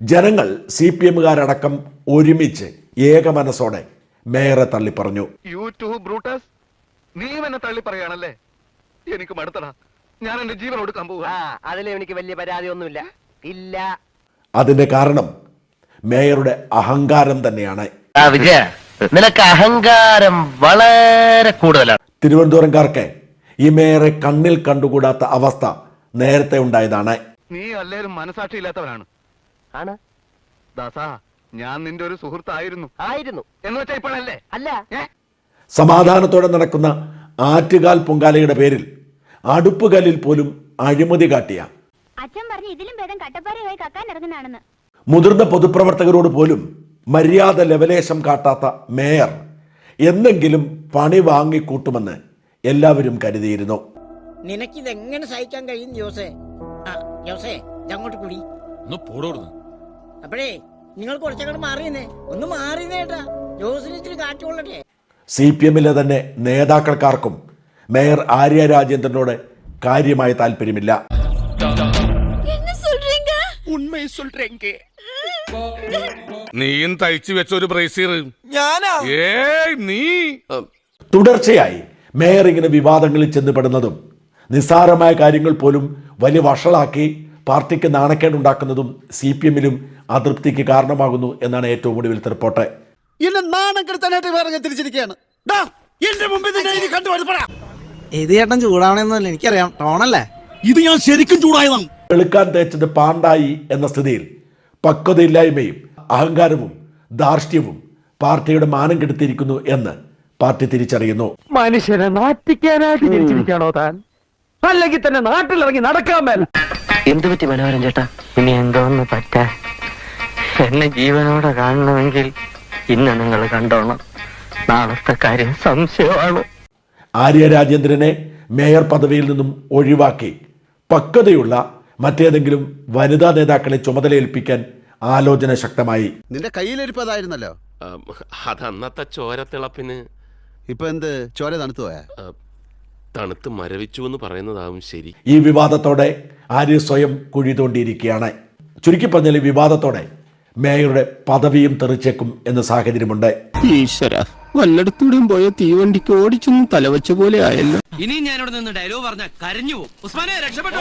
ജനങ്ങൾ CPMകാരടക്കം ഒരുമിച്ച് ഏകമനസ്സോടെ മേയറെ തള്ളി പറഞ്ഞു. ബ്രൂട്ടസ്, നീ എന്നെ തള്ളി പറയാണല്ലേ? എനിക്ക് മടുത്തടാ. ഞാൻ എന്റെ ജീവൻ കൊടുക്കാൻ പോവാ. അതിൽ എനിക്ക് വലിയ പരാതി ഒന്നുമില്ല. ഇല്ല. അതിന്റെ കാരണം മേയറുടെ അഹങ്കാരം തന്നെയാണ്. വിജയ, നിനക്ക് അഹങ്കാരം വളരെ കൂടുതലാണ്. തിരുവനന്തപുരംകാർക്ക് ഈ മേയറെ കണ്ണിൽ കണ്ടുകൂടാത്ത അവസ്ഥ നേരത്തെ ഉണ്ടായതാണ്. നീ അല്ലേലും മനസാക്ഷിയില്ലാത്തവനാണ്. ആണ് ദാസാ, ഞാൻ നിന്റെ ഒരു സുഹൃത്തായിരുന്നു. ആയിരുന്നു എന്ന് വെച്ചാ ഇപ്പോഴല്ലേ? അല്ല. സമാധാനത്തോടെ നടക്കുന്ന ആറ്റുകാൽ പൊങ്കാലയുടെ പേരിൽ അടുപ്പുകല്ലിൽ പോലും അഴിമതി കാട്ടിയ അച്ഛൻ പറഞ്ഞു ഇതിലും ഭേദം കട്ടപ്പാറയായി കക്കാൻ ഇറങ്ങുന്നതാണെന്ന്. മുതിർന്ന പൊതുപ്രവർത്തകരോട് പോലും മര്യാദ ലെവലേശം കാട്ടാത്ത മേയർ എന്തെങ്കിലും പണി വാങ്ങിക്കൂട്ടുമെന്ന് എല്ലാവരും കരുതിയിരുന്നു. നിനക്കിതെങ്ങനെ സഹിക്കാൻ കഴിയും ജോസേ? ജോസേ, അങ്ങോട്ട് കൂടി അപ്പോഴേ നിങ്ങൾ കുറച്ചങ്ങോട്ട് മാറിയെന്നേ. ഒന്ന് മാറിയേട്ടാ, ജോസിന് ഇച്ചിരി കാറ്റുകൊള്ളട്ടെ. CPMലെ തന്നെ നേതാക്കൾക്കാർക്കും മേയർ ആര്യ രാജേന്ദ്രനോട് കാര്യമായ താല്പര്യമില്ല. നീയും തയ്ച്ചു വെച്ച ഒരു ബ്രേസിയർ നീ തുടർച്ചയായി മേയർ ഇങ്ങനെ വിവാദങ്ങളിൽ ചെന്നുപെടുന്നതും നിസ്സാരമായ കാര്യങ്ങൾ പോലും വലിയ വഷളാക്കി പാർട്ടിക്ക് നാണക്കേടുണ്ടാക്കുന്നതും CPMലും അതൃപ്തിക്ക് കാരണമാകുന്നു എന്നാണ് ഏറ്റവും ഒടുവിലത്തെ റിപ്പോർട്ട്. എന്നെ നാണം കെടുത്താനായിട്ട് വേറെ തിരിച്ചിരിക്കുകയാണ്. ഇത് ചേട്ടൻ ചൂടാവണമെന്നല്ല എനിക്കറിയാം, ടോണല്ലേ ഇത്. ഞാൻ ശരിക്കും ചൂടായതാണ്. വെളുക്കാൻ തേച്ചത് പാണ്ടായി എന്ന സ്ഥിതിയിൽ പക്വതയില്ലായ്മയും അഹങ്കാരവും ധാർഷ്ട്യവും പാർട്ടിയുടെ മാനം കെടുത്തിയിരിക്കുന്നു എന്ന് പാർട്ടി തിരിച്ചറിയുന്നു. മനുഷ്യനെ നാട്ടിക്കാനായിട്ട് ജനിച്ചിരിക്കാണോ താൻ? അല്ലെങ്കിൽ തന്നെ നാട്ടിലിറങ്ങി നടക്കാൻ മേല. എന്തു പറ്റി മനോഹരൻ ചേട്ടാ? ഇനി എന്തോന്ന് പറ്റാ? എന്നെ ജീവനോടെ കാണണമെങ്കിൽ ഇന്ന് നിങ്ങൾ കണ്ടോണം. നാളത്തെ കാര്യം സംശയമാണ്. ആര്യ രാജേന്ദ്രനെ മേയർ പദവിയിൽ നിന്നും ഒഴിവാക്കി പക്വതയുള്ള മറ്റേതെങ്കിലും വനിതാ നേതാക്കളെ ചുമതലയേൽപ്പിക്കാൻ ആലോചന ശക്തമായി. നിന്റെ കയ്യിലിരിപ്പതായിരുന്നല്ലോ. അതന്നത്തെ ചോരത്തിളപ്പിന്. ഇപ്പൊ എന്ത് ചോര തണുത്തു പോയാ? തണുത്ത് മരവിച്ചു എന്ന് പറയുന്നതാവും ശരി. ഈ വിവാദത്തോടെ ആര്യ സ്വയം കുഴി തോണ്ടിയിരിക്കുകയാണ്. ചുരുക്കി പറഞ്ഞാൽ ഈ വിവാദത്തോടെ മേയറുടെ പദവിയും തെറിച്ചേക്കും എന്ന സാഹചര്യമുണ്ട്. ഈശ്വര, വല്ലയിടത്തൂടെയും പോയ തീവണ്ടിക്ക് ഓടിച്ചൊന്നും തലവെച്ച പോലെ ആയല്ലോ. ഇനി ഞാനിവിടെ നിന്ന് ഡയലോഗ് പറഞ്ഞ കരഞ്ഞു പോകും. ഉസ്മാനെ രക്ഷപ്പെട്ടോ.